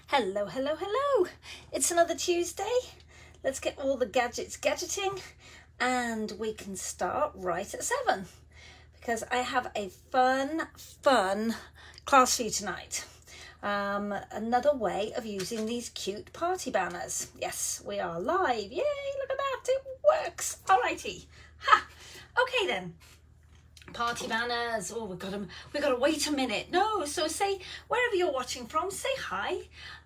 Hello, hello, hello. It's another Tuesday. Let's get all the gadgets gadgeting and we can start right at 7 because I have a fun class for you tonight. Another way of using these cute party banners. Yes, we are live. Yay, look at that. It works. Alrighty. Ha. Okay then. Party banners. Oh, we've got to wait a minute. No, so say wherever you're watching from, say hi.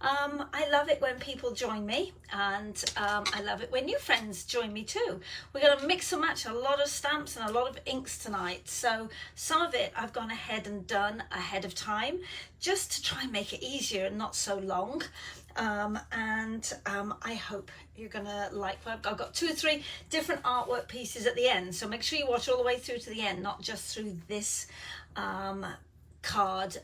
I love it when people join me, and I love it when new friends join me too. We're going to mix and match a lot of stamps and a lot of inks tonight, so some of it I've gone ahead and done ahead of time just to try and make it easier and not so long. I hope you're gonna like what I've got 2 or 3 different artwork pieces at the end, so make sure you watch all the way through to the end, not just through this card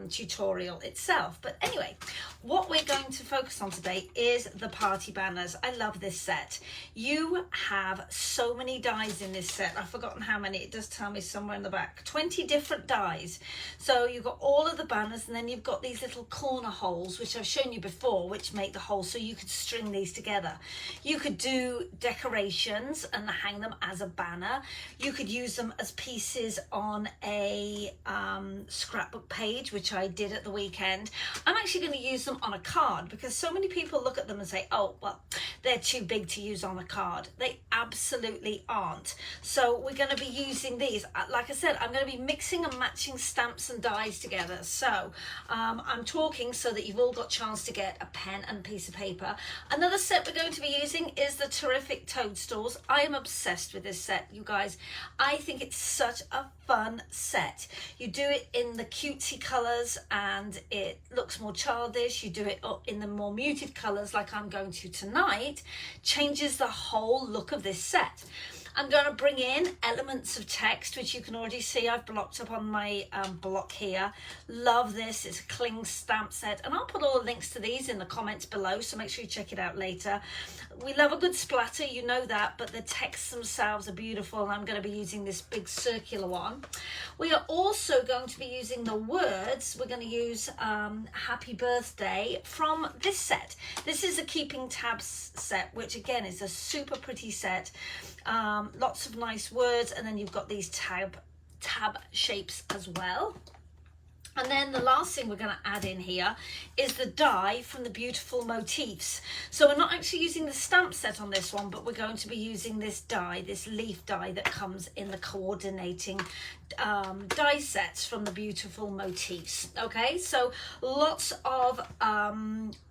tutorial itself. But anyway, what we're going to focus on today is the party banners. I love this set. You have so many dies in this set. I've forgotten how many. It does tell me somewhere in the back. 20 different dies. So you've got all of the banners, and then you've got these little corner holes, which I've shown you before, which make the hole so you could string these together. You could do decorations and hang them as a banner. You could use them as pieces on a scrapbook page, which I did at the weekend. I'm actually going to use them on a card because so many people look at them and say, oh, well, they're too big to use on a card. They absolutely aren't. So we're going to be using these. Like I said, I'm going to be mixing and matching stamps and dies together. So I'm talking so that you've all got a chance to get a pen and piece of paper. Another set we're going to be using is the Terrific Toadstools. I am obsessed with this set, you guys. I think it's such a fun set. You do it in the cutesy colours and it looks more childish. You do it in the more muted colours like I'm going to tonight. Changes the whole look of this set. I'm going to bring in elements of text, which you can already see I've blocked up on my block here. Love this. It's a Kling stamp set, and I'll put all the links to these in the comments below, so make sure you check it out later. We love a good splatter, you know that, but the texts themselves are beautiful, and I'm going to be using this big circular one. We are also going to be using the words. We're going to use Happy Birthday from this set. This is a Keeping Tabs set, which again is a super pretty set. Lots of nice words, and then you've got these tab shapes as well. And then the last thing we're going to add in here is the die from the Beautiful Motifs. So we're not actually using the stamp set on this one, but we're going to be using this die, this leaf die that comes in the coordinating die sets from the Beautiful Motifs. Okay, so lots of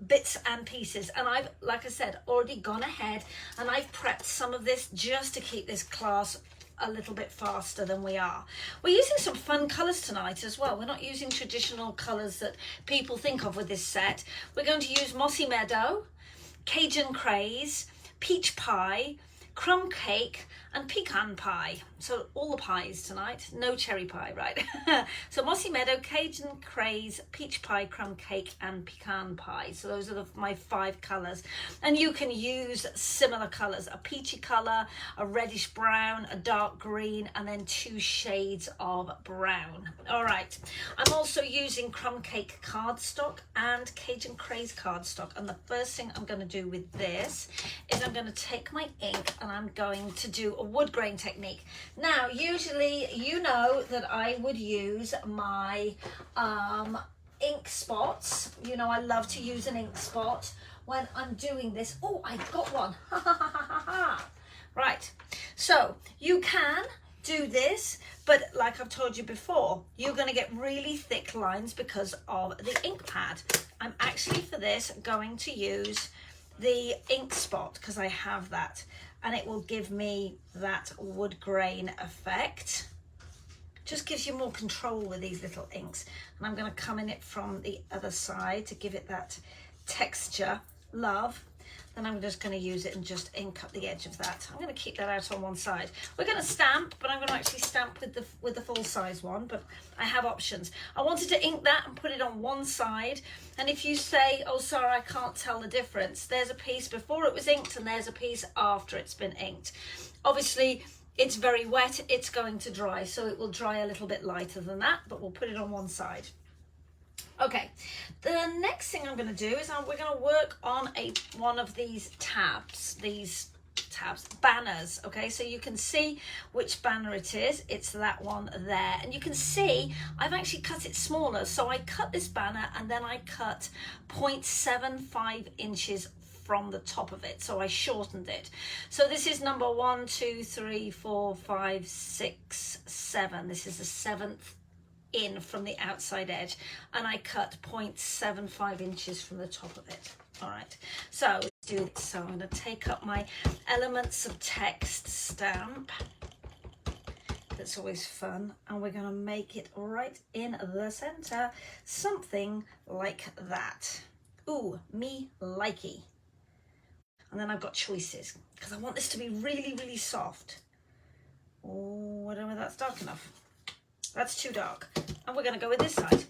bits and pieces, and I've, like I said, already gone ahead and I've prepped some of this just to keep this class a little bit faster than we are. We're using some fun colours tonight as well. We're not using traditional colours that people think of with this set. We're going to use Mossy Meadow, Cajun Craze, Peach Pie, Crumb Cake and Pecan Pie. So all the pies tonight, no cherry pie, right? So Mossy Meadow, Cajun Craze, Peach Pie, Crumb Cake and Pecan Pie. So those are my 5 colours. And you can use similar colours, a peachy colour, a reddish brown, a dark green, and then 2 shades of brown. All right, I'm also using Crumb Cake cardstock and Cajun Craze cardstock. And the first thing I'm going to do with this is I'm going to take my ink and I'm going to do a wood grain technique. Now, usually, you know that I would use my ink spots. You know, I love to use an ink spot when I'm doing this. Oh, I got one. Right. So you can do this, but like I've told you before, you're going to get really thick lines because of the ink pad. I'm actually for this going to use the ink spot because I have that, and it will give me that wood grain effect. Just gives you more control with these little inks. And I'm going to come in it from the other side to give it that texture. Love. Then I'm just going to use it and just ink up the edge of that. I'm going to keep that out on one side. We're going to stamp, but I'm going to actually stamp with the full size one, but I have options. I wanted to ink that and put it on one side. And if you say, oh, sorry, I can't tell the difference, there's a piece before it was inked and there's a piece after it's been inked. Obviously, it's very wet, it's going to dry, so it will dry a little bit lighter than that, but we'll put it on one side. Okay, the next thing I'm going to do is we're going to work on one of these banners. Okay, so you can see which banner it is. It's that one there, and you can see I've actually cut it smaller. So I cut this banner and then I cut 0.75 inches from the top of it, so I shortened it. So this is number 1, 2, 3, 4, 5, 6, 7. This is the 7th in from the outside edge, and I cut 0.75 inches from the top of it. All right, so let's do this. So I'm going to take up my Elements of Text stamp. That's always fun, and we're going to make it right in the center, something like that. Ooh, me likey. And then I've got choices because I want this to be really, really soft. Oh, I don't know if that's dark enough. That's too dark. And we're going to go with this side.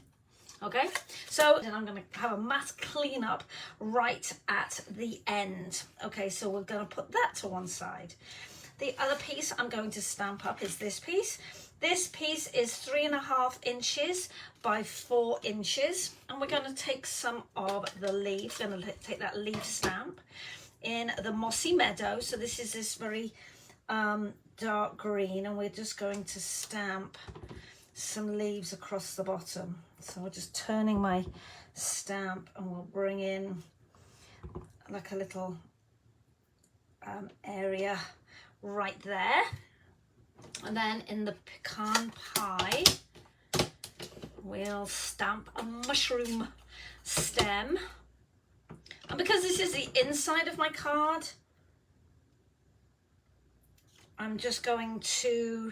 Okay, so then I'm going to have a mass cleanup right at the end. Okay, so we're going to put that to one side. The other piece I'm going to stamp up is this piece. This piece is 3.5 inches by 4 inches. And we're going to take some of the leaf. We're going to take that leaf stamp in the Mossy Meadow. So this is this very dark green, and we're just going to stamp some leaves across the bottom. So we're just turning my stamp, and we'll bring in like a little area right there. And then in the pecan pie, we'll stamp a mushroom stem. And because this is the inside of my card, I'm just going to,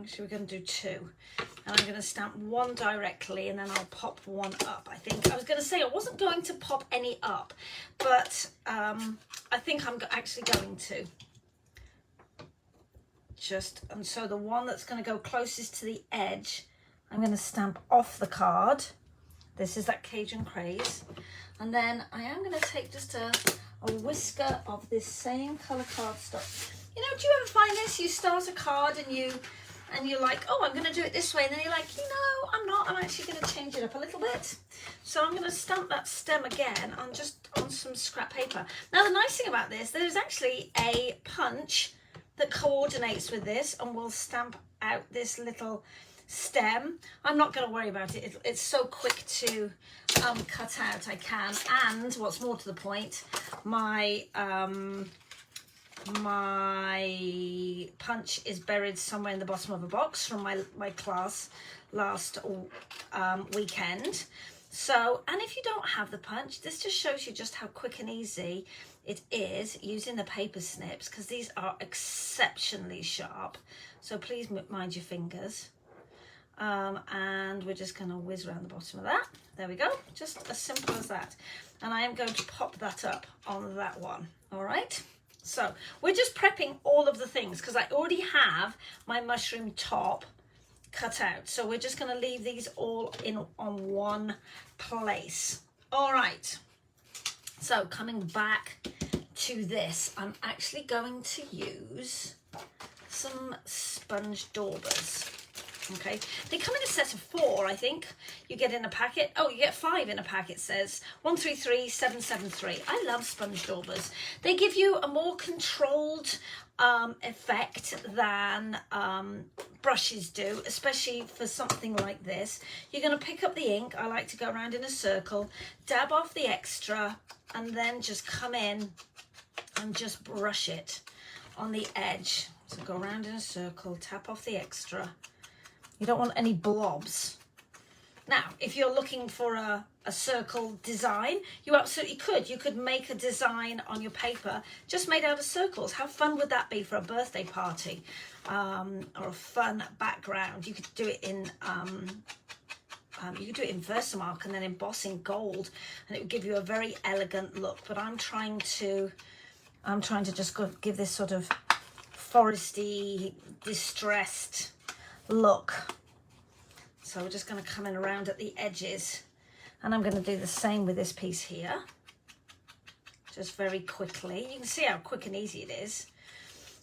actually we're going to do 2. And I'm going to stamp one directly, and then I'll pop one up. I think I was going to say I wasn't going to pop any up, but I think I'm actually going to. And so the one that's going to go closest to the edge, I'm going to stamp off the card. This is that Cajun Craze. And then I am going to take just a whisker of this same colour cardstock. You know, do you ever find this? You start a card and you're like, oh, I'm going to do it this way. And then you're like, I'm not. I'm actually going to change it up a little bit. So I'm going to stamp that stem again on some scrap paper. Now, the nice thing about this, there's actually a punch that coordinates with this, and we'll stamp out this little stem. I'm not going to worry about it. It's so quick to cut out. I can. And what's more to the point, my punch is buried somewhere in the bottom of a box from my class last weekend. So, and if you don't have the punch, this just shows you just how quick and easy it is using the paper snips, because these are exceptionally sharp. So please mind your fingers. And we're just going to whiz around the bottom of that. There we go. Just as simple as that. And I am going to pop that up on that one. All right. So we're just prepping all of the things because I already have my mushroom top cut out. So we're just going to leave these all on one place. All right. So coming back to this, I'm actually going to use some sponge daubers. Okay, they come in a set of 4, I think. You get in a packet. Oh, you get 5 in a packet, says 133773. I love sponge daubers. They give you a more controlled effect than brushes do, especially for something like this. You're going to pick up the ink. I like to go around in a circle, dab off the extra, and then just come in and just brush it on the edge. So go around in a circle, tap off the extra. You don't want any blobs. Now, if you're looking for a circle design, you absolutely could. You could make a design on your paper just made out of circles. How fun would that be for a birthday party or a fun background? You could do it in Versamark and then emboss in gold, and it would give you a very elegant look. But I'm trying to just give this sort of foresty, distressed look. So we're just going to come in around at the edges, and I'm going to do the same with this piece here, just very quickly. You can see how quick and easy it is.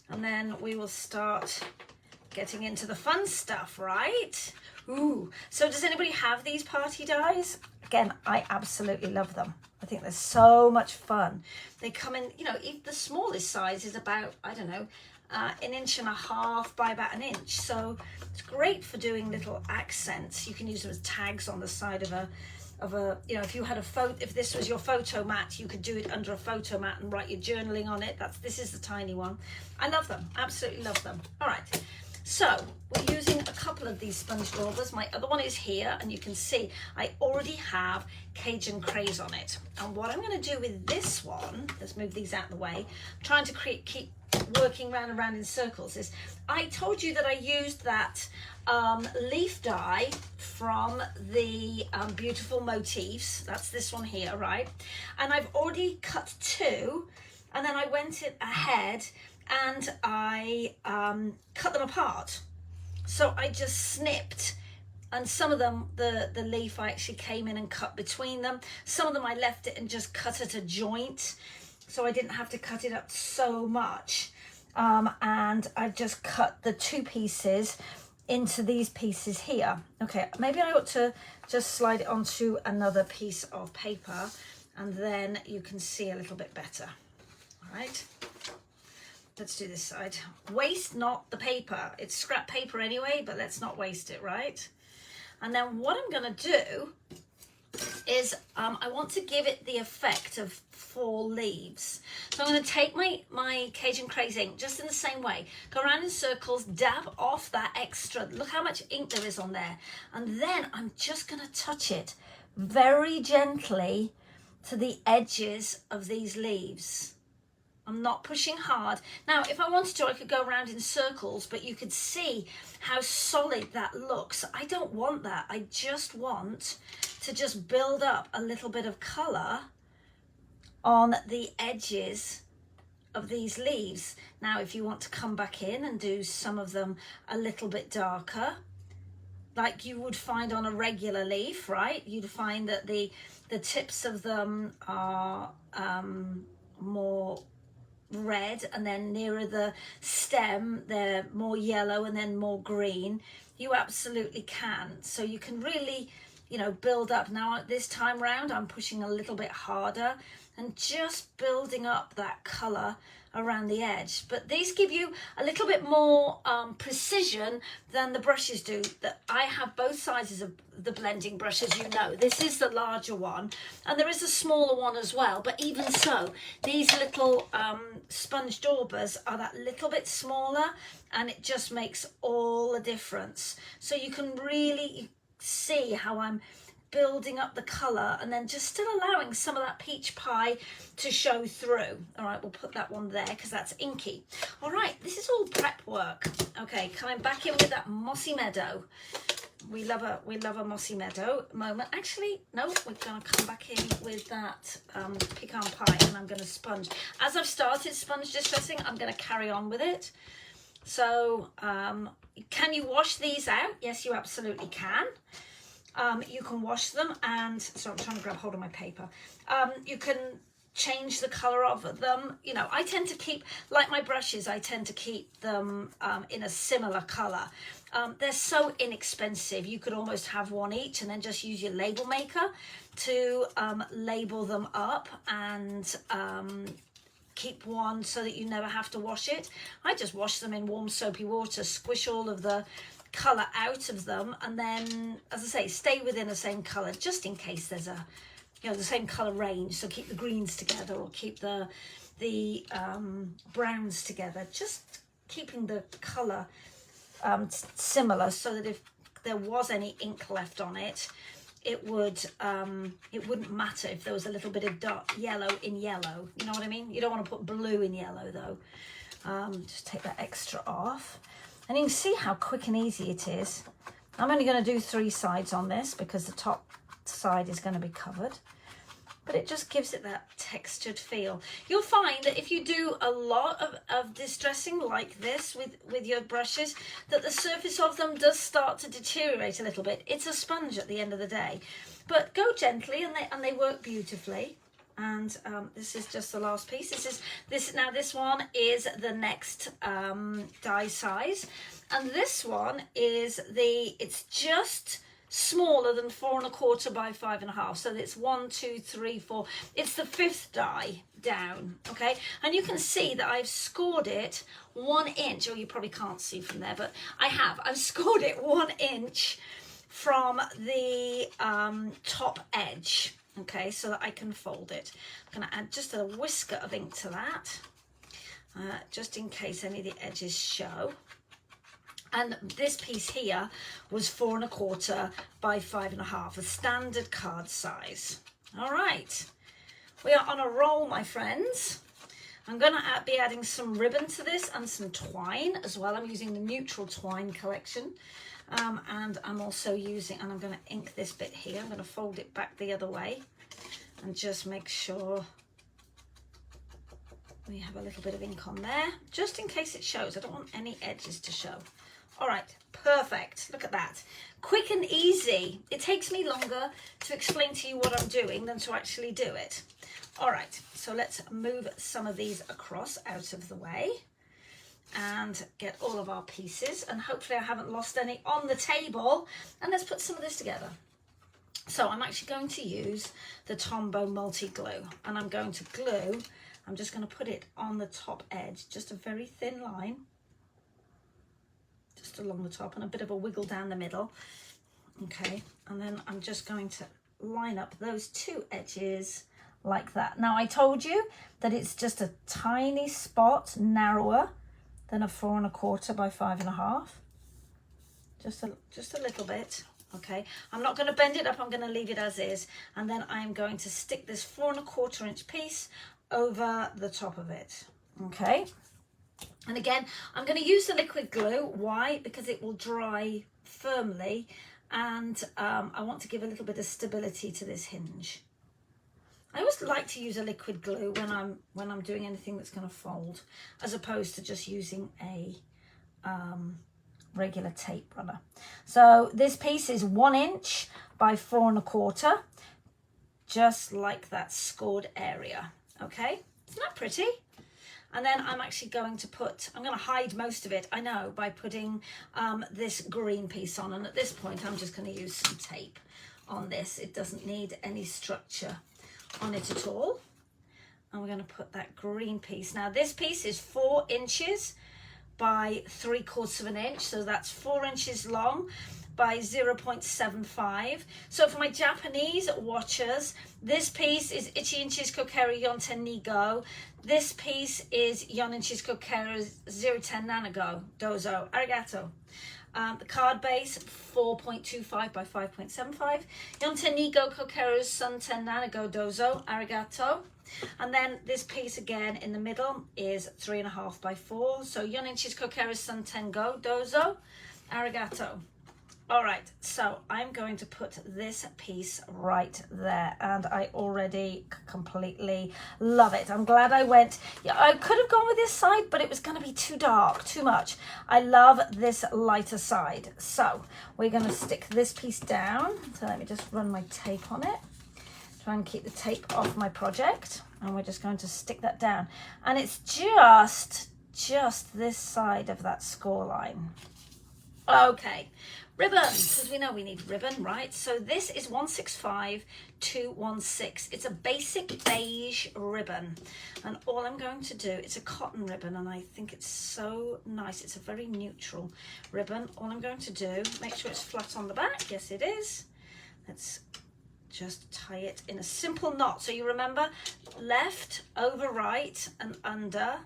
And then we will start getting into the fun stuff, right? Ooh, so does anybody have these party dies? Again, I absolutely love them. I think they're so much fun. They come in, you know, even the smallest size is about, I don't know, 1.5 inches by about 1 inch. So it's great for doing little accents. You can use them as tags on the side of a, you know, if you had a photo, if this was your photo mat, you could do it under a photo mat and write your journaling on it. This is the tiny one. I love them, absolutely love them. All right, so we're using a couple of these sponge daubers. My other one is here, and you can see I already have Cajun Craze on it. And what I'm going to do with this one, let's move these out of the way, I'm trying to keep working round and round in circles, is I told you that I used that leaf die from the Beautiful Motifs. That's this one here, right? And I've already cut 2, and then I went ahead and I cut them apart. So I just snipped, and some of them, the leaf, I actually came in and cut between them. Some of them I left it and just cut at a joint, so I didn't have to cut it up so much. And I've just cut the 2 pieces into these pieces here. Okay, maybe I ought to just slide it onto another piece of paper, and then you can see a little bit better. All right, let's do this side. Waste not the paper. It's scrap paper anyway, but let's not waste it, right? And then what I'm gonna do is I want to give it the effect of fall leaves. So I'm going to take my Cajun Craze ink just in the same way, go around in circles, dab off that extra, look how much ink there is on there, and then I'm just going to touch it very gently to the edges of these leaves. I'm not pushing hard. Now, if I wanted to, I could go around in circles, but you could see how solid that looks. I don't want that. I just want to just build up a little bit of color on the edges of these leaves. Now, if you want to come back in and do some of them a little bit darker, like you would find on a regular leaf, right? You'd find that the tips of them are more red, and then nearer the stem they're more yellow and then more green. You absolutely can. So you can really, you know, build up. Now this time round I'm pushing a little bit harder and just building up that color around the edge. But these give you a little bit more precision than the brushes do. That I have both sizes of the blending brush, as you know. This is the larger one, and there is a smaller one as well, but even so, these little sponge daubers are that little bit smaller, and it just makes all the difference. So you can really see how I'm building up the color and then just still allowing some of that peach pie to show through. All right, we'll put that one there because that's inky. All right, this is all prep work. Okay, coming back in with that Mossy Meadow. We love a Mossy Meadow moment. Actually, no, we're gonna come back in with that pecan pie, and I'm gonna sponge. As I've started sponge distressing, I'm gonna carry on with it. So can you wash these out? Yes, you absolutely can. You can wash them, and so I'm trying to grab hold of my paper. You can change the color of them. You know, I tend to keep, like my brushes, I tend to keep them in a similar color. They're so inexpensive. You could almost have one each and then just use your label maker to label them up and keep one so that you never have to wash it. I just wash them in warm soapy water, squish all of the color out of them, and then, as I say, stay within the same color just in case there's a, you know, the same color range. So keep the greens together, or keep the browns together, just keeping the color similar, so that if there was any ink left on it, it wouldn't matter if there was a little bit of dark yellow in yellow. You know what I mean? You don't want to put blue in yellow though. Just take that extra off. And you can see how quick and easy it is. I'm only going to do 3 sides on this because the top side is going to be covered. But it just gives it that textured feel. You'll find that if you do a lot of distressing like this with your brushes, that the surface of them does start to deteriorate a little bit. It's a sponge at the end of the day. But go gently, and they work beautifully. And this is just the last piece. This one is the next die size, And this one is it's just smaller than 4 1/4 by 5 1/2. So it's 1, 2, 3, 4. It's the 5th die down, okay? And you can see that I've scored it 1 inch. Oh, you probably can't see from there, but I've scored it 1 inch from the top edge, okay, so that I can fold it. I'm going to add just a whisker of ink to that, just in case any of the edges show. And this piece here was 4 1/4 by 5 1/2, a standard card size. All right, we are on a roll, my friends. I'm going to be adding some ribbon to this and some twine as well. I'm using the neutral twine collection. And I'm also using, and I'm going to ink this bit here. I'm going to fold it back the other way and just make sure we have a little bit of ink on there, just in case it shows. I don't want any edges to show. All right, perfect. Look at that. Quick and easy. It takes me longer to explain to you what I'm doing than to actually do it. All right, so let's move some of these across out of the way and get all of our pieces, and hopefully I haven't lost any on the table. And let's put some of this together. So I'm actually going to use the Tombow multi-glue, and I'm going to glue, I'm just going to put it on the top edge, just a very thin line, just along the top, and a bit of a wiggle down the middle. Okay, and then I'm just going to line up those 2 edges like that. Now I told you that it's just a tiny spot narrower than a 4 1/4 by 5 1/2. Just a little bit. Okay, I'm not going to bend it up, I'm going to leave it as is, and then I'm going to stick this 4 1/4 inch piece over the top of it. Okay, and again I'm going to use the liquid glue. Why? Because it will dry firmly, and I want to give a little bit of stability to this hinge. I always like to use a liquid glue when I'm doing anything that's going to fold, as opposed to just using a regular tape runner. So this piece is 1 inch by 4 1/4, just like that scored area. Okay, isn't that pretty? And then I'm actually going to I'm going to hide most of it, I know, by putting this green piece on. And at this point, I'm just going to use some tape on this. It doesn't need any structure on it at all. And we're going to put that green piece. Now this piece is 4 inches by 3/4 inch, so that's 4 inches long by 0.75. So for my Japanese watchers, this piece is Ichi Inches Kokeru Yonten ni Go. This piece is Yon Inches Kokeru 0.10 Nanago. Dozo. Arigato. The card base 4.25 by 5.75. Yonten ni Go Kokeru Sun 10 Nanago. Dozo. Arigato. And then this piece again in the middle is 3.5 by 4. So Yon Inches Kokeru Sun 10 Go. Dozo. Arigato. All right, so I'm going to put this piece right there, and I already completely love it. I'm glad I went, yeah, I could have gone with this side, but it was going to be too dark, too much. I love this lighter side. So we're going to stick this piece down. So let me just run my tape on it. Try and keep the tape off my project, and we're just going to stick that down. And it's just this side of that score line. Okay, ribbon, because we know we need ribbon, right? So this is 165216. It's a basic beige ribbon, and all I'm going to do, it's a cotton ribbon, and I think it's so nice. It's a very neutral ribbon. All I'm going to do, make sure it's flat on the back. Yes, it is. Let's just tie it in a simple knot. So you remember, left over right and under,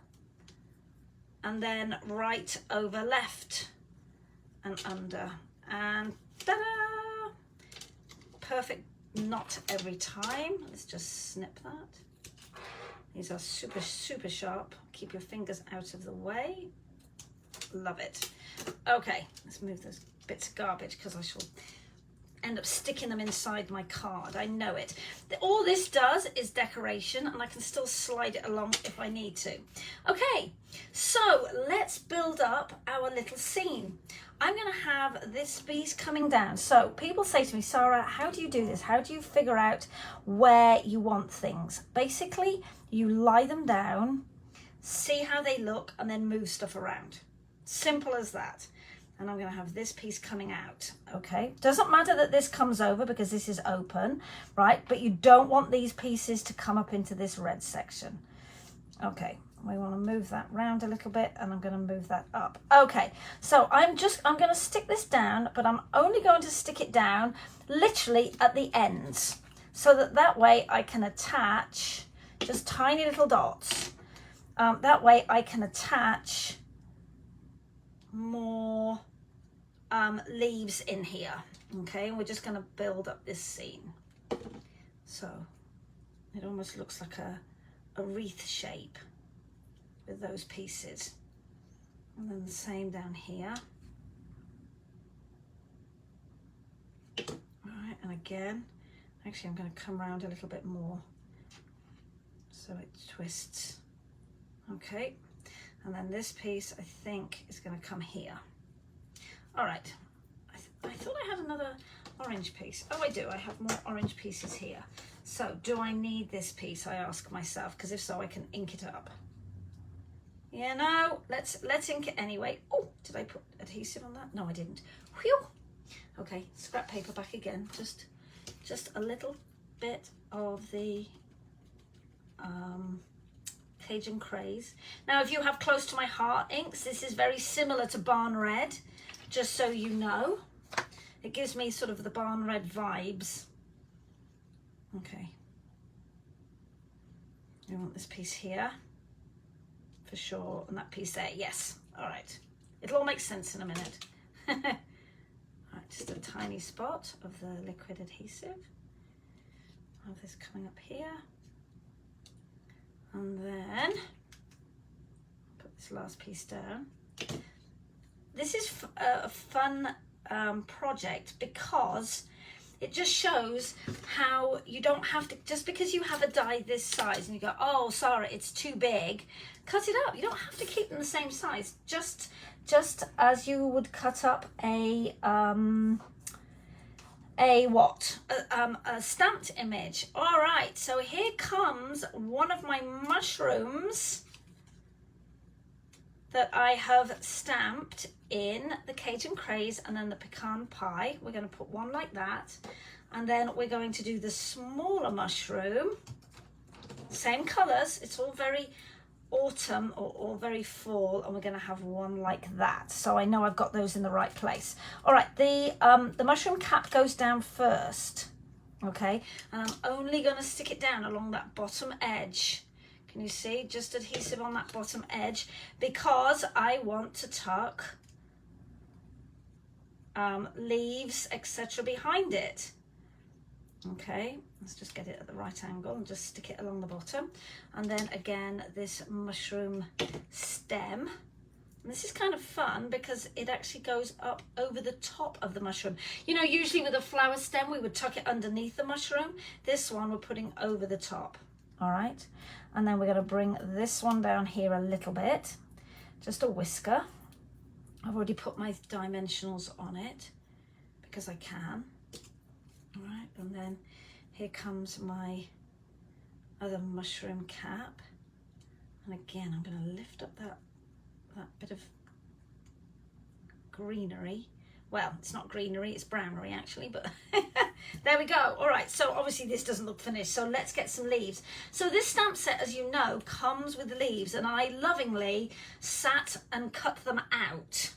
and then right over left and under, and ta-da! Perfect knot every time. Let's just snip that. These are super, super sharp. Keep your fingers out of the way. Love it. Okay, let's move those bits of garbage because I shall end up sticking them inside my card. I know it. All this does is decoration, and I can still slide it along if I need to. Okay, so let's build up our little scene. I'm going to have this piece coming down. So people say to me, Sarah, how do you do this? How do you figure out where you want things? Basically, you lie them down, see how they look, and then move stuff around. Simple as that. and I'm going to have this piece coming out. Okay, doesn't matter that this comes over because this is open, right? But you don't want these pieces to come up into this red section. Okay, we want to move that round a little bit, and I'm going to move that up. Okay, so I'm going to stick this down, but I'm only going to stick it down literally at the ends, so that way I can attach just tiny little dots. That way I can attach more leaves in here. Okay, and we're just going to build up this scene. So it almost looks like a wreath shape with those pieces. And then the same down here. All right, and again, actually I'm going to come around a little bit more so it twists. Okay, and then this piece I think is going to come here. All right, I thought I had another orange piece. Oh, I do. I have more orange pieces here. So do I need this piece, I ask myself, because if so I can ink it up. Yeah, no, let's ink it anyway. Oh, did I put adhesive on that? No, I didn't. Whew. Okay, scrap paper back again. Just a little bit of the Cajun Craze. Now, if you have Close to My Heart inks, this is very similar to Barn Red, just so you know. It gives me sort of the Barn Red vibes. Okay. We want this piece here, for sure, and that piece there, yes. All right. It'll all make sense in a minute. All right, just a tiny spot of the liquid adhesive. I have this coming up here. And then put this last piece down. This is a fun project because it just shows how you don't have to, just because you have a die this size and you go, oh, sorry, it's too big, cut it up. You don't have to keep them the same size. Just as you would cut up a stamped image. All right, so here comes one of my mushrooms that I have stamped in the Cajun Craze and then the pecan pie. We're going to put one like that, and then we're going to do the smaller mushroom, same colors. It's all very autumn or very fall, and we're going to have one like that, so I know I've got those in the right place. All right, the mushroom cap goes down first, okay, and I'm only going to stick it down along that bottom edge. Can you see? Just adhesive on that bottom edge, because I want to tuck leaves, etc. behind it. Okay, let's just get it at the right angle and just stick it along the bottom. And then again, this mushroom stem. And this is kind of fun because it actually goes up over the top of the mushroom. You know, usually with a flower stem, we would tuck it underneath the mushroom. This one we're putting over the top. All right, and then we're going to bring this one down here a little bit, just a whisker. I've already put my dimensionals on it because I can. All right, and then here comes my other mushroom cap. And again, I'm going to lift up that bit of greenery. Well, it's not greenery, it's brownery actually, but there we go. All right, so obviously this doesn't look finished, so let's get some leaves. So this stamp set, as you know, comes with leaves, and I lovingly sat and cut them out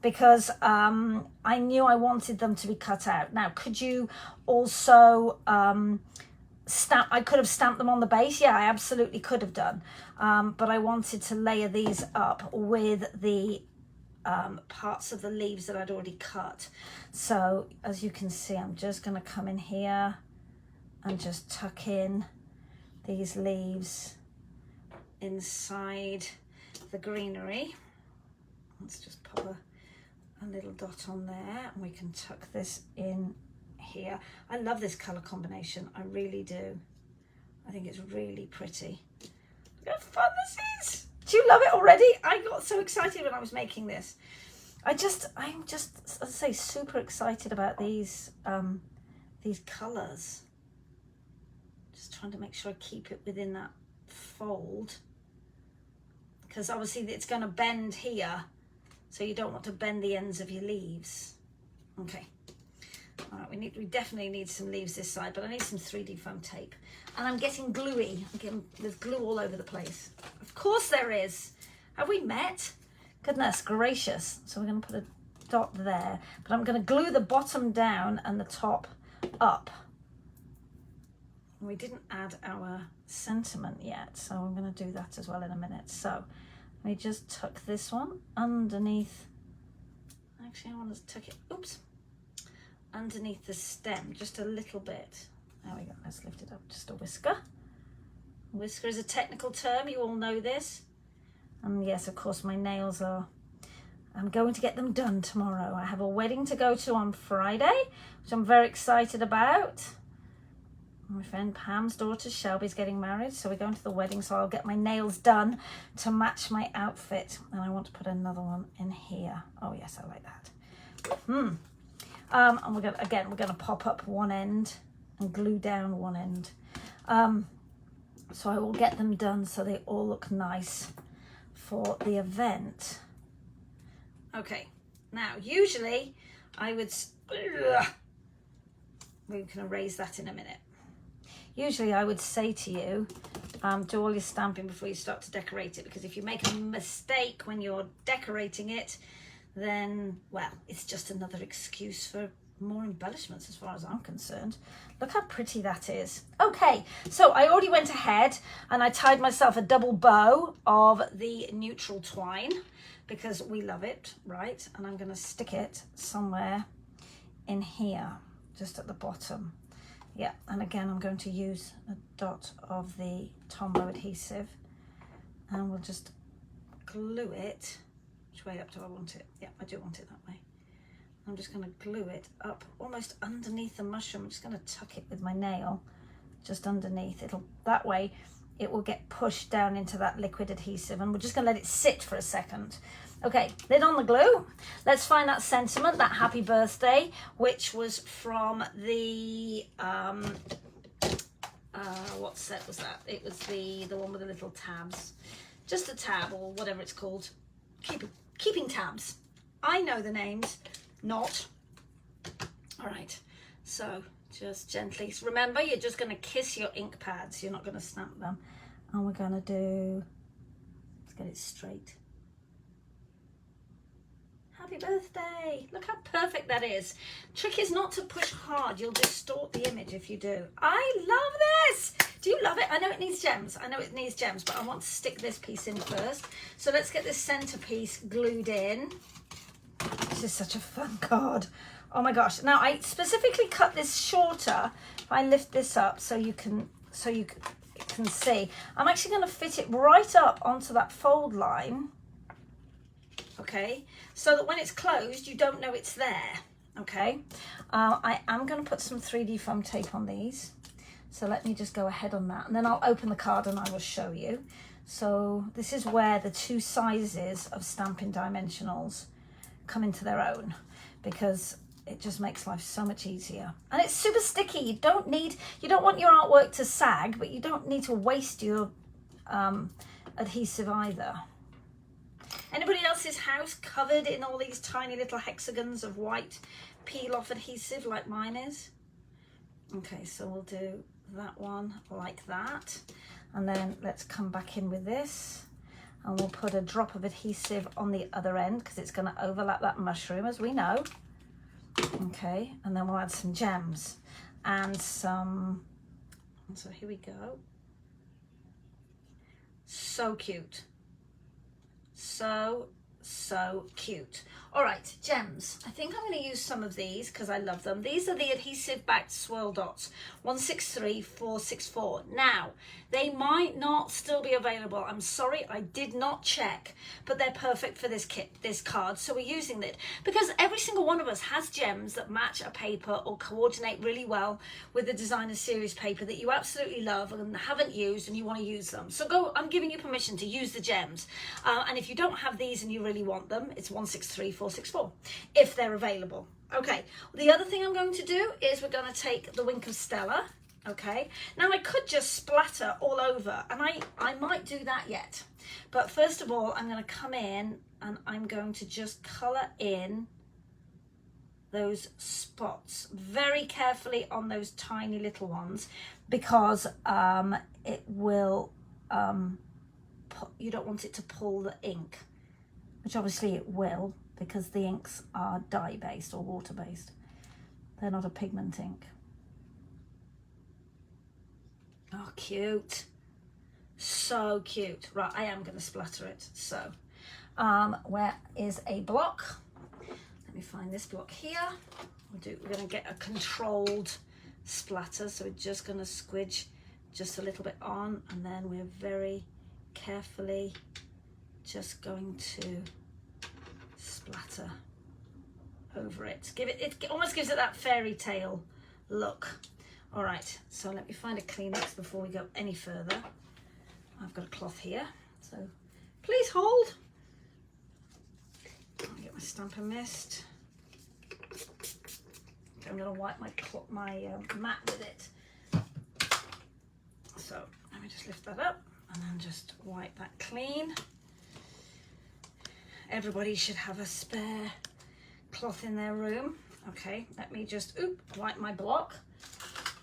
because I knew I wanted them to be cut out. Now, could you also I could have stamped them on the base. Yeah, I absolutely could have done. But I wanted to layer these up with the parts of the leaves that I'd already cut. So as you can see, I'm just going to come in here and just tuck in these leaves inside the greenery. Let's just pop a little dot on there, and we can tuck this in here. I love this color combination, I really do. I think it's really pretty. Look how fun this is. Do you love it already? I got so excited when I was making this. I'm just, as I say, super excited about these colors. Just trying to make sure I keep it within that fold, because obviously it's going to bend here So you don't want to bend the ends of your leaves. Okay. All right, we definitely need some leaves this side, but I need some 3D foam tape. And I'm getting gluey. There's glue all over the place. Of course there is. Have we met? Goodness gracious. So we're going to put a dot there, but I'm going to glue the bottom down and the top up. We didn't add our sentiment yet, so I'm going to do that as well in a minute. So let me just tuck this one underneath. Actually, I want to tuck it, oops, underneath the stem just a little bit. There we go. Let's lift it up just a whisker. Whisker is a technical term, you all know this. And yes, of course, my nails are, I'm going to get them done tomorrow. I have a wedding to go to on Friday, which I'm very excited about. My friend Pam's daughter Shelby's getting married, so we're going to the wedding, so I'll get my nails done to match my outfit. And I want to put another one in here. Oh yes, I like that. And we're gonna pop up one end and glue down one end. So I will get them done so they all look nice for the event. Okay, now usually I would, we can erase that in a minute. Usually I would say to you, do all your stamping before you start to decorate it, because if you make a mistake when you're decorating it, then, well, it's just another excuse for more embellishments as far as I'm concerned. Look how pretty that is. Okay, so I already went ahead and I tied myself a double bow of the neutral twine because we love it, right? And I'm going to stick it somewhere in here, just at the bottom. Yeah, and again, I'm going to use a dot of the Tombow adhesive and we'll just glue it. Which way up do I want it? Yeah, I do want it that way. I'm just going to glue it up almost underneath the mushroom. I'm just going to tuck it with my nail just underneath. That way it will get pushed down into that liquid adhesive, and we're just going to let it sit for a second. Okay, lid on the glue. Let's find that sentiment, that happy birthday, which was from the what set was that? It was the one with the little tabs, just a tab or whatever it's called. Keeping tabs. I know the names. Not. All right, so just gently. Remember, you're just going to kiss your ink pads. You're not going to stamp them. And we're going to do, let's get it straight. Happy birthday. Look how perfect that is. Trick is not to push hard. You'll distort the image if you do. I love this. Do you love it? I know it needs gems. But I want to stick this piece in first. So let's get this centerpiece glued in. This is such a fun card. Oh my gosh. Now I specifically cut this shorter. If I lift this up so you can see, I'm actually going to fit it right up onto that fold line. Okay, so that when it's closed, you don't know it's there. Okay, I am going to put some 3D foam tape on these. So let me just go ahead on that, and then I'll open the card and I will show you. So this is where the two sizes of Stampin' Dimensionals come into their own, because it just makes life so much easier. And it's super sticky. You don't want your artwork to sag, but you don't need to waste your adhesive either. Anybody else's house covered in all these tiny little hexagons of white peel-off adhesive like mine is? Okay, so we'll do that one like that. And then let's come back in with this. And we'll put a drop of adhesive on the other end because it's going to overlap that mushroom, as we know. Okay, and then we'll add some gems and some... So here we go. So cute. So cute. All right, gems. I think I'm going to use some of these because I love them. These are the adhesive backed swirl dots, 163464. Now, they might not still be available. I'm sorry, I did not check, but they're perfect for this kit, this card. So we're using it because every single one of us has gems that match a paper or coordinate really well with the designer series paper that you absolutely love and haven't used and you want to use them. So go, I'm giving you permission to use the gems. And if you don't have these and you really want them, it's 163464 if they're available. Okay, the other thing I'm going to do is we're going to take the Wink of Stella Okay, now I could just splatter all over, and I might do that yet. But first of all, I'm going to come in and I'm going to just colour in those spots very carefully on those tiny little ones, because it will, you don't want it to pull the ink, which obviously it will, because the inks are dye-based or water-based. They're not a pigment ink. Oh, cute. So cute. Right, I am going to splatter it. So, where is a block? Let me find this block here. We're going to get a controlled splatter. So we're just going to squidge just a little bit on, and then we're very carefully just going to splatter over it. It almost gives it that fairy tale look. All right, so let me find a Kleenex before we go any further. I've got a cloth here, so please hold. I'll get my Stamper Mist. I'm going to wipe my mat with it. So let me just lift that up and then just wipe that clean. Everybody should have a spare cloth in their room. Okay, let me just wipe my block.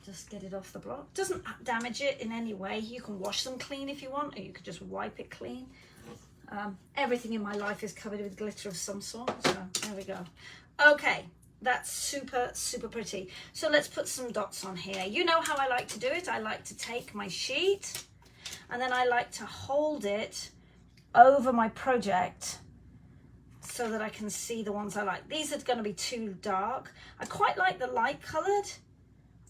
Just get it off the block. Doesn't damage it in any way. You can wash them clean if you want, or you could just wipe it clean. Everything in my life is covered with glitter of some sort, so there we go. Okay, that's super, super pretty. So let's put some dots on here. You know how I like to do it. I like to take my sheet and then I like to hold it over my project so that I can see the ones I like. These are going to be too dark. I quite like the light coloured,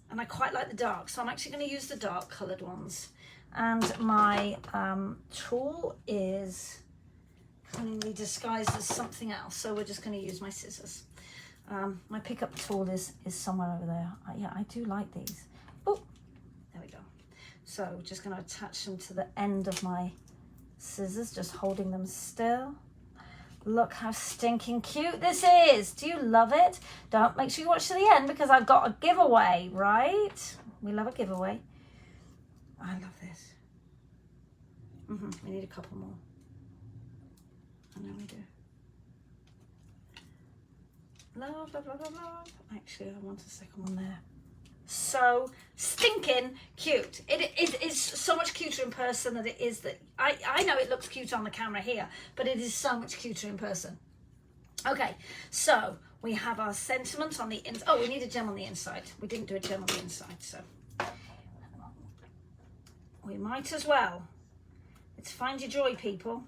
and I quite like the dark, so I'm actually going to use the dark coloured ones. And my tool is cunningly disguised as something else, so we're just going to use my scissors. My pickup tool is somewhere over there. Yeah, I do like these. Oh, there we go. So we're just going to attach them to the end of my scissors, just holding them still. Look how stinking cute this is. Do you love it? Make sure you watch to the end, because I've got a giveaway, right? We love a giveaway. I love this. We need a couple more. I know we do. Love, love, love, love, love. Actually, I want a second one there. So stinking cute. It is so much cuter in person than it is that I know it looks cute on the camera here, but it is so much cuter in person. Okay, so we have our sentiment on the inside. Oh, we need a gem on the inside. We didn't do a gem on the inside, so we might as well. It's find your joy, people.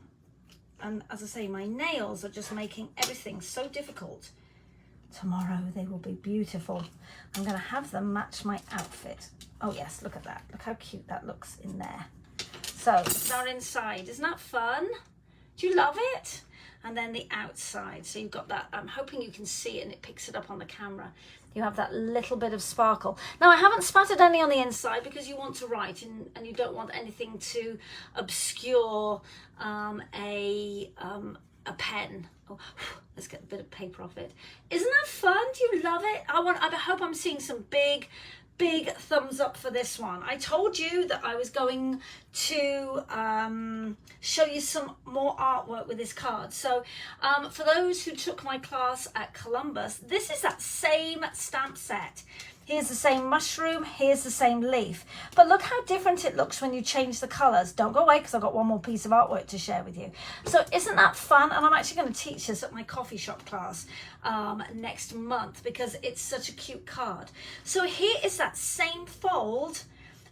And as I say, my nails are just making everything so difficult. Tomorrow they will be beautiful. I'm going to have them match my outfit. Oh yes, look at that. Look how cute that looks in there. So they're inside. Isn't that fun? Do you love it? And then the outside. So you've got that. I'm hoping you can see it and it picks it up on the camera. You have that little bit of sparkle. Now I haven't spattered any on the inside because you want to write and you don't want anything to obscure a pen. Oh, let's get a bit of paper off it. Isn't that fun? Do you love it? I hope I'm seeing some big thumbs up for this one. I told you that I was going to show you some more artwork with this card. So for those who took my class at Columbus, this is that same stamp set. Here's the same mushroom, here's the same leaf. But look how different it looks when you change the colours. Don't go away because I've got one more piece of artwork to share with you. So isn't that fun? And I'm actually going to teach this at my coffee shop class next month because it's such a cute card. So here is that same fold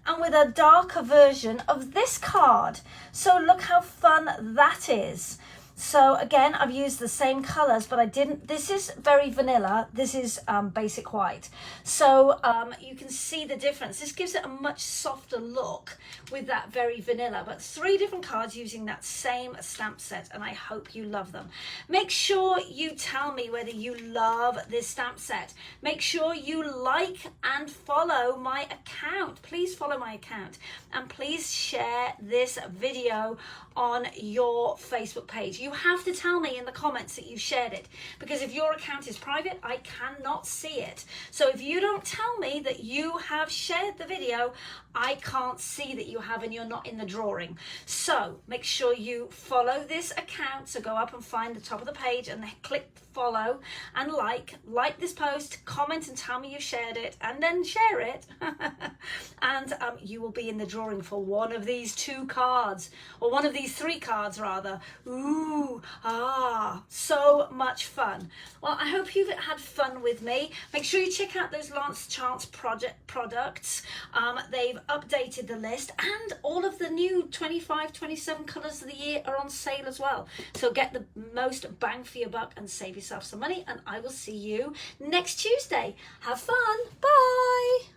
and with a darker version of this card. So look how fun that is. So again, I've used the same colors, but I didn't, this is very vanilla. This is basic white. So you can see the difference. This gives it a much softer look with that very vanilla, but 3 different cards using that same stamp set, and I hope you love them. Make sure you tell me whether you love this stamp set. Make sure you like and follow my account. Please follow my account and please share this video on your Facebook page. You have to tell me in the comments that you shared it, because if your account is private, I cannot see it. So if you don't tell me that you have shared the video, I can't see that you have, and you're not in the drawing. So make sure you follow this account. So go up and find the top of the page and click follow and like this post, comment and tell me you shared it, and then share it. And you will be in the drawing for one of these 2 cards, or one of these 3 cards rather. Ooh, so much fun. Well, I hope you've had fun with me. Make sure you check out those Lance Chance products. They've updated the list, and all of the new 25-27 colours of the year are on sale as well. So get the most bang for your buck and save yourself some money, and I will see you next Tuesday. Have fun. Bye.